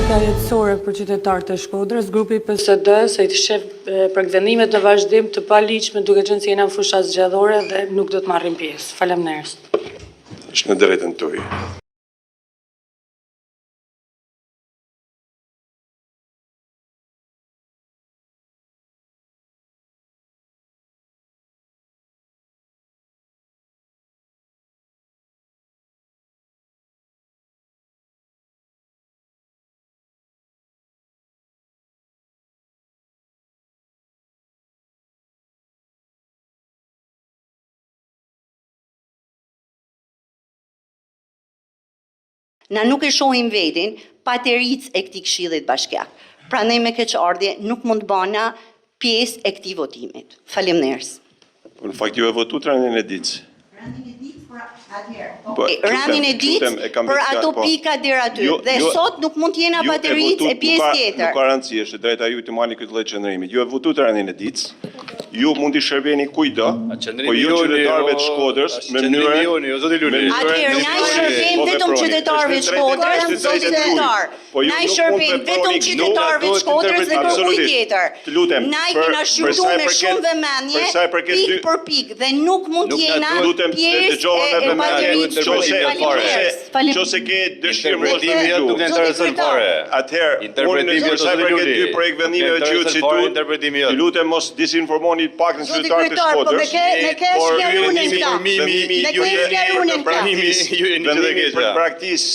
Politika jetësore për qytetarët e Shkodrës, grupi PSD se i shef përkthenimet në vazhdim të paligjshme duke qenë se jena në fusha zgjedhore dhe nuk do të marrim pjesë. Faleminderit. Është në drejtën tuaj. Na nuk e shohim vetin pa të ricë e këtij Këshillit Bashkiak. Prandaj me keqardhje nuk mund të bëna pjesë e këtij votimit. Faleminderit. Në fakt ju e votuat ranin e ditës. Ranin e ditës për ato pika deri aty. Dhe sot nuk mund të jena pa të ricë e pjesë tjetër. Nuk ka rëndësi, është drejta ju të marrni këtë lloj qëndrimi. Ju e votuat ranin e ditës. Ju mund të shërbeni kujdo, po ju qytetarëve të Shkodrës me mënyrë. Atëherë na i shërbejmë vetëm qytetarëve të Shkodrës, zonë qytetar. Na i shërbejmë vetëm qytetarëve të Shkodrës dhe kërkuj tjetër. Na i kena shqyrtuar me shumë vëmendje, pikë për pikë, dhe nuk mund të jena pjesë e patërisë. Nëse ke dëshirë nuk të intereson fare. Atëherë, unë për sa i përket dy projekt vendimeve që ju cituat, ju lutem mos disinformoni pak në qytetarët e Shkodrës. Për braktisë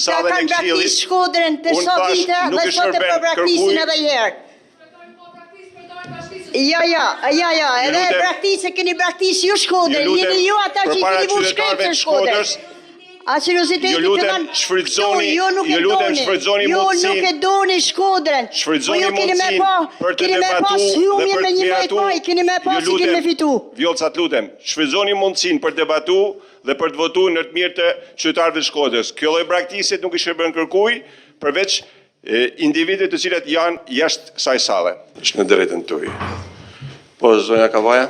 sa dhe në Këshillit, Shkodrën të sot vite dhe sot e për braktisin edhe herë. Ja, edhe braktisë keni braktisë ju Shkodrën, jeni ju ata që keni vu shkretën Shkodrës. Asilositeti të kanë, ju nuk e doni Shkodrën, po ju keni me pas hyumjen me 1-2, keni me pas i keni me fitu. Vjollca, të lutem, shfrytëzoni mundësinë për të debatu dhe për të votuar në të mirë të qytetarëve të Shkodrës. Kjo lloj braktisit nuk i shërben kërkuj, përveç individëve të cilat janë jashtë kësaj salle. Është në drejtën tuaj. Po, zonja Kavaja.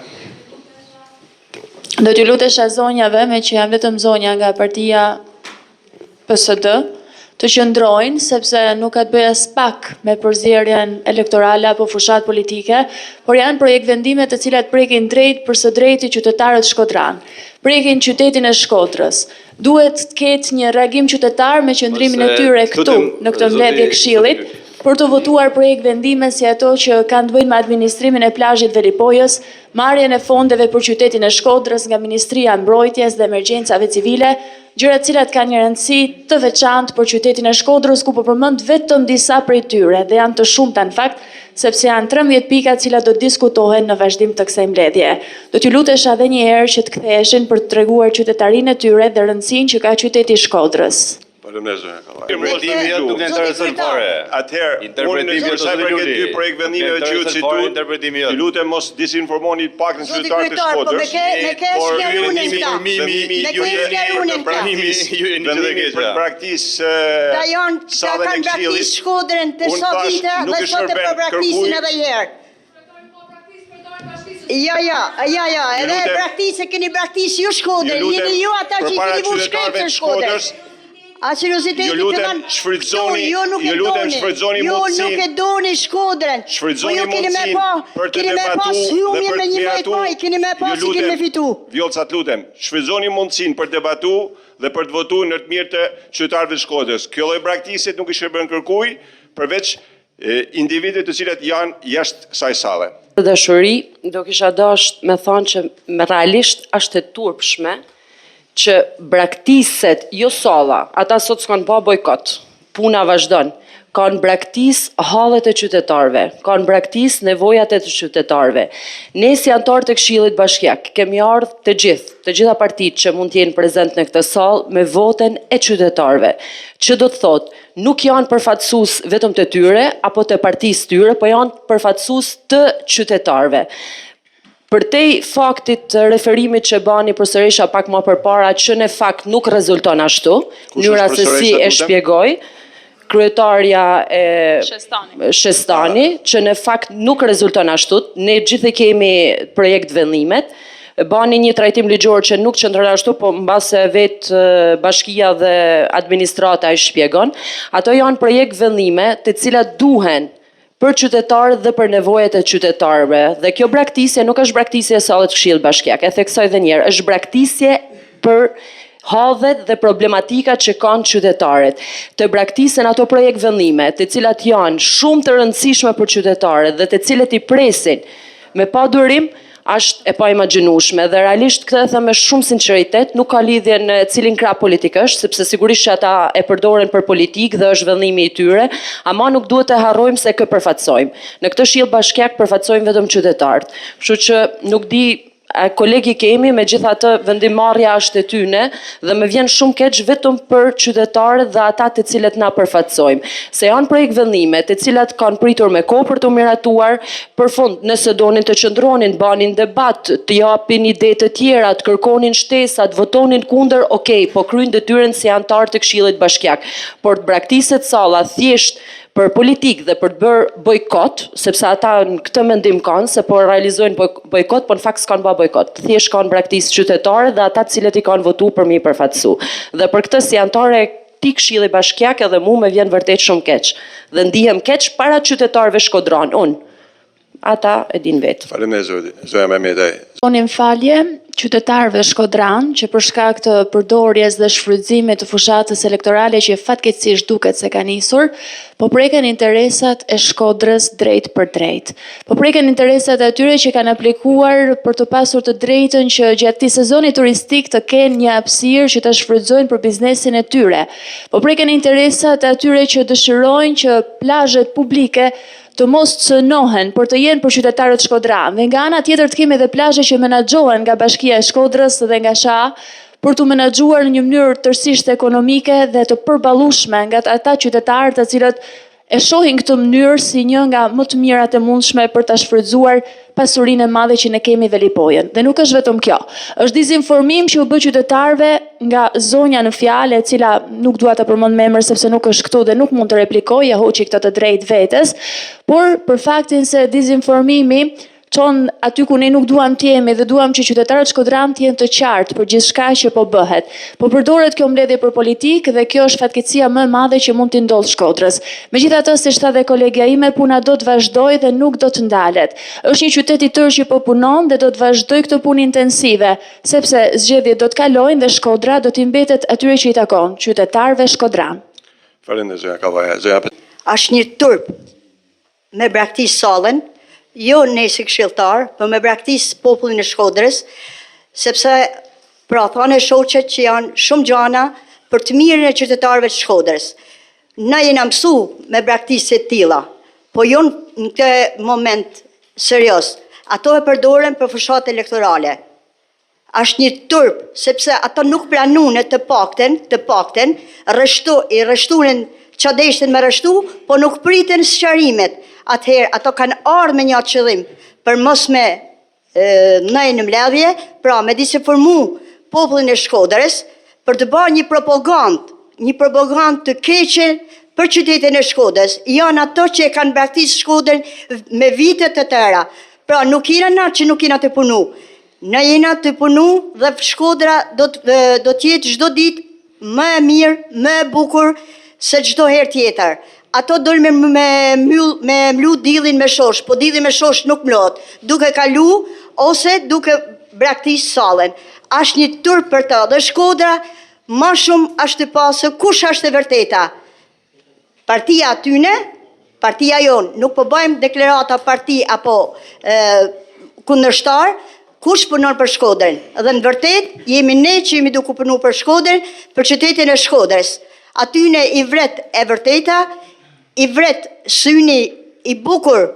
Do t'ju lutesha zonjave, me që janë vetëm zonja nga partia PSD, të qëndrojnë, sepse nuk ka të bëjë as pak me përzierjen elektorale apo fushat politike, por janë projekt vendime të cilat prekin drejt për së drejti qytetarët shkodran. Prekin qytetin e Shkodrës. Duhet të ketë një reagim qytetar me qëndrimin e tyre këtu, në këtë mbledhje Këshillit, për të votuar projekt vendime si ato që kanë të bëjnë me administrimin e plazhit Velipojës, marrjen e fondeve për qytetin e Shkodrës nga Ministria e Mbrojtjes dhe Emergjencave Civile, gjëra të cilat kanë një rëndësi të veçantë për qytetin e Shkodrës, ku po përmend vetëm disa prej tyre dhe janë të shumta në fakt, sepse janë 13 pika të cilat do të diskutohen në vazhdim të kësaj mbledhje. Do t'ju lutesha edhe një herë që të ktheheshin për të treguar qytetarinë e tyre dhe rëndësinë që ka qyteti i Shkodrës. Faleminderit zonja Kavaja. Interpretimi jot nuk na intereson fare. Atëherë, unë në sa i përket dy projekt vendimeve që ju cituat, ju lutem mos disinformoni pak në qytetarët e Shkodrës. Për braktisë sa dhe në Këshillit, Shkodrën të sot vite dhe sot e për braktisin edhe herë. Ja, edhe braktisë keni braktisë ju Shkodrën, jeni ju ata që keni vu shkretën Shkodrës. Asilositeti të kanë, ju nuk e doni Shkodrën, po ju keni me pas hyumjen me 1-2, keni me pas i keni me fitu. Vjollca, të lutem, shfrytëzoni mundësinë për të debatu dhe për të votuar në të mirë të qytetarëve të Shkodrës. Kjo lloj braktisit nuk i shërben kërkuj, përveç individëve të cilat janë jashtë kësaj salle. Dashuri, do kisha dashur me thonë që realisht është e turpshme që braktiset, jo solla, ata sot s'kanë pa bojkot, puna vazhdon, kanë braktis hallet e qytetarëve, kanë braktis nevojat e të qytetarëve. Ne si anëtar të Këshillit Bashkiak kemi ardhur të gjitha partitë që mund të jenë prezent në këtë sallë me voten e qytetarëve, që do të thotë nuk janë përfatësues vetëm të tyre apo të partisë tyre, po janë përfatësues të qytetarëve. Për te faktit të referimit që bani përsërisha pak më përpara që në fakt nuk rezulton ashtu, mënyra se si e shpjegoj, kryetarja e Shestani, që në fakt nuk rezulton ashtu, ne gjithë kemi projekt vendimet, bani një trajtim ligjor që nuk qëndron ashtu, po mbase vetë bashkia dhe administrata e shpjegon. Ato janë projekt vendime të cilat duhen për qytetarët dhe për nevojat e qytetarëve. Dhe kjo braktisje nuk është braktisje e sallit Këshillit Bashkiak, e theksoj edhe një herë, është braktisje për hadhet dhe problematikat që kanë qytetarët. Të braktisen ato projekt vendime, të cilat janë shumë të rëndësishme për qytetarët dhe të cilat i presin me pa durim, është e pa imagjinueshme dhe realisht këtë e them me shumë sinqeritet, nuk ka lidhje në cilin krah politik është, sepse sigurisht që ata e përdoren për politik dhe është vendimi i tyre, ama nuk duhet të harrojmë se kë përfaqësojmë. Në këtë Këshill Bashkiak përfaqësojmë vetëm qytetarët. Kështu që nuk di kolegi kemi, me gjitha të vendimarrja është e tyne dhe me vjen shumë keq vetëm për qytetarët dhe ata të cilët na përfaqësojmë. Se janë projekt vendime të cilat kanë pritur me kohë për të miratuar, për fund nëse donin të qëndronin, banin debat, të japin ide të tjera, të kërkonin shtesa, të votonin kundër, okay, po kryejnë detyrën si antar të Këshillit Bashkiak. Por të braktiset salla thjesht për politik dhe për të bërë bojkot, sepse ata në këtë mendim kanë se po realizojnë bojkot, po në fakt s'kanë bërë bojkot. Thjesht kanë braktisë qytetare dhe ata të cilët i kanë votuar për mi përfaqësu. Dhe për këtë si antare ti Këshilli Bashkiak edhe mu me vjen vërtet shumë keq. Dhe ndihem keq para qytetarëve shkodran, unë. Ata e din vetë. Faleminderit zoja Mehmetaj. Tonim falje qytetarëve Shkodran që për shkak të përdorjes dhe shfrytëzimit të fushatës elektorale që fatkeqësisht duket se ka nisur, po preken interesat e Shkodrës drejt për drejt. Po preken interesat e atyre që kanë aplikuar për të pasur të drejtën që gjatë këtij sezoni turistik të kenë një hapësirë që ta shfrytëzojnë për biznesin e tyre. Po preken interesat e atyre që dëshirojnë që plazhet publike të mos cënohen, por të jenë për qytetarët Shkodran. Dhe nga ana tjetër të kemi edhe plazhe që menaxhohen nga Bashkia e Shkodrës dhe nga SHA për të menaxhuar në një mënyrë tërësisht ekonomike dhe të përballueshme nga ata qytetarë të cilët e shohin këtë mënyrë si një nga më të mirat e mundshme për ta shfrytzuar pasurinë e madhe që ne kemi dhe lipojën. Dhe nuk është vetëm kjo. Është dezinformim që u bë qytetarëve nga zonja në fjalë, e cila nuk dua ta përmend me emër sepse nuk është këtu dhe nuk mund të replikoj, ja hoqi këtë të drejtë vetes, por për faktin se dezinformimi çon aty ku ne nuk duam të jemi dhe duam që qytetarët Shkodran të jenë të qartë për gjithçka që po bëhet. Po përdoret kjo mbledhje për politikë dhe kjo është fatkeqësia më e madhe që mund t'i ndodh Shkodrës. Megjithatë, siç tha dhe kolegja ime, puna do të vazhdojë dhe nuk do të ndalet. Është një qytet i tërë që po punon dhe do të vazhdojë këtë punë intensive, sepse zgjedhjet do të kalojnë dhe Shkodra do t'i mbetet atyre që i takon, qytetarëve Shkodran. Faleminderit zoja Kavaja. Zoja Është një turp me braktisë sallën, jo ne si këshilltar, për me braktisë popullin e Shkodrës, sepse pra thonë shoqet që janë shumë gjana për të mirën e qytetarëve të Shkodrës. Na jena mësu me braktisë të tilla, po jo në këtë moment serios. Ato e përdoren për fushat elektorale. Është një turp, sepse ato nuk pranuan të pakten, i rreshtuan që deshten me rreshtu, po nuk priten sqarimet. Atëherë, ato kanë ardhur me një qëllim për mos me nëjë në mbledhje, pra me disinformu popullin e Shkodrës, për të bërë një propagandë të keqe për qytetin e Shkodrës. Janë ato që e kanë braktisë Shkodrën me vitet të tëra. Pra nuk jena na që nuk jena të punu. Ne jena të punu dhe Shkodra do të jetë çdo ditë më e mirë, më e bukur se çdo herë tjetër. Ato dojnë me mlu dillin me shosh, po dillin me shosh nuk mlot, duke kalu ose duke braktisë sallën. Është një turp për të, dhe Shkodra ma shumë është të pasë kush është e vërteta. Partia atyne, partia jonë, nuk po bëjmë deklarata parti apo kundërshtar, kush punon për Shkodrën. Dhe në vërtet, jemi ne që jemi duke punu për Shkodrën, për qytetin e Shkodrës. Atyne i vret e vërteta, i vret syni i bukur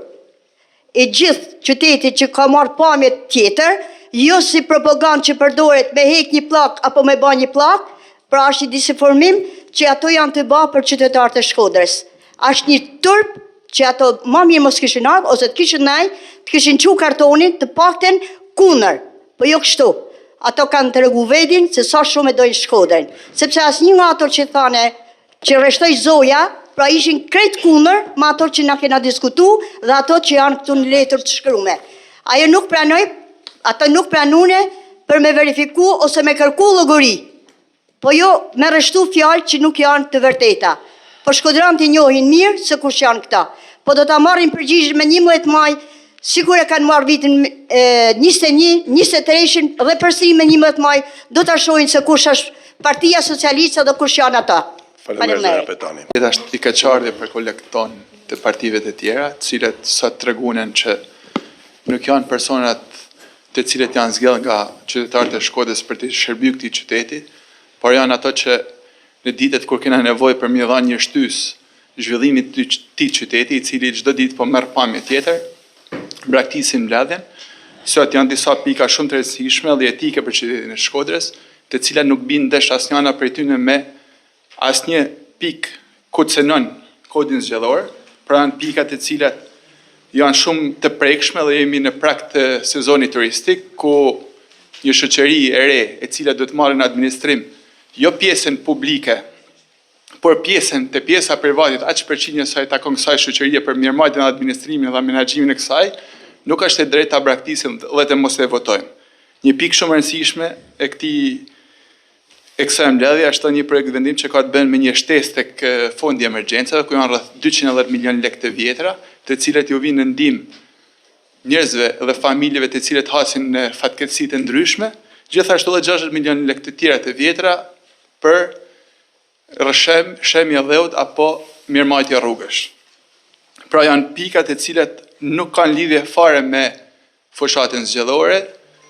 i gjithë qytetit që ka marrë pamje tjetër, jo si propagandë që përdoret me hek një plak apo me ba një plak, pra është një disinformim që ato janë të ba për qytetarët e Shkodrës. Është një turp që ato ma mirë mos kishin ardhur ose të kishin ndaj, të kishin çu kartonin të pakten kundër, po jo kështu. Ato kanë tregu vedin se sa shumë e dojnë Shkodrën, sepse asnjë nga ato që thane që rreshtoi Zoja, pra ishin krejt kundër me ato që na kena diskutu dhe ato që janë këtu në letër të shkrume. Ajo nuk pranoj ata nuk pranune për me verifiku ose me kërku llogari. Po jo me rreshtu fjalë që nuk janë të vërteta. Po shkodranët i njohin mirë se kush janë këta. Po do ta marrin përgjigje me 11 maj, sikur e kanë marrë vitin 21, 23 dhe përsëri me 11 maj do ta shohin se kush është Partia Socialiste dhe kush janë ata. Faleminderit Petani. Gjithë është i keqardhje për kolegët tonë të partive të tjera, të cilët sot tregunen që nuk janë personat të cilët janë zgjellë nga qytetarët e Shkodrës për të shërbyer këtij qyteti, por janë ato që në ditët kur kena nevojë për me dhënë një shtys zhvillimit të këtij qyteti, i cili çdo ditë po merr pamje tjetër, braktisin mbledhjen. Sot janë disa pika shumë të rëndësishme dhe etike për qytetin e Shkodrës, të cilat nuk bin ndesh asnjëna prej tyre me asnjë pikë ku cënon kodin zgjedhor, pra janë pikat të cilat janë shumë të prekshme dhe jemi në prag të sezonit turistik, ku një shoqëri e re e cila do të marrë në administrim jo pjesën publike, por pjesa private, aq përqindja e saj takon kësaj shoqërie për mirëmarrjen e administrimin dhe menaxhimin e kësaj, nuk është e drejtë ta braktisim dhe të mos e votojmë. Një pikë shumë e rëndësishme e kësaj mbledhje është një projekt vendim që ka të bëjë me një shtesë tek fondi emergjencave, ku janë rreth 210 milion lekë të vjetra, të cilat ju vinë në ndihmë njerëzve dhe familjeve të cilët hasin në fatkeqësi të ndryshme, gjithashtu edhe 60 milion lekë të tjera të vjetra për shemje dheut apo mirëmarrje rrugësh. Pra janë pikat e cilat nuk kanë lidhje fare me fushatën zgjedhore,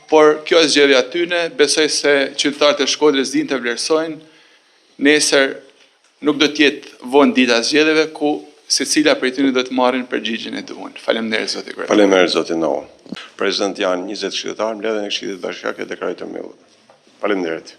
por kjo është zgjedhja e tyre, besoj se qytetarët e Shkodrës dinë të vlerësojnë, nesër nuk do të jetë vonë dita e zgjedhjeve ku secila prej tyre do të marrin përgjigjen e duhur. Faleminderit zoti kryetar. Faleminderit zoti Noa. Prezant janë 20 qytetarë mbledhjen e Këshillit Bashkiake deklaroj të mbyllur. Faleminderit.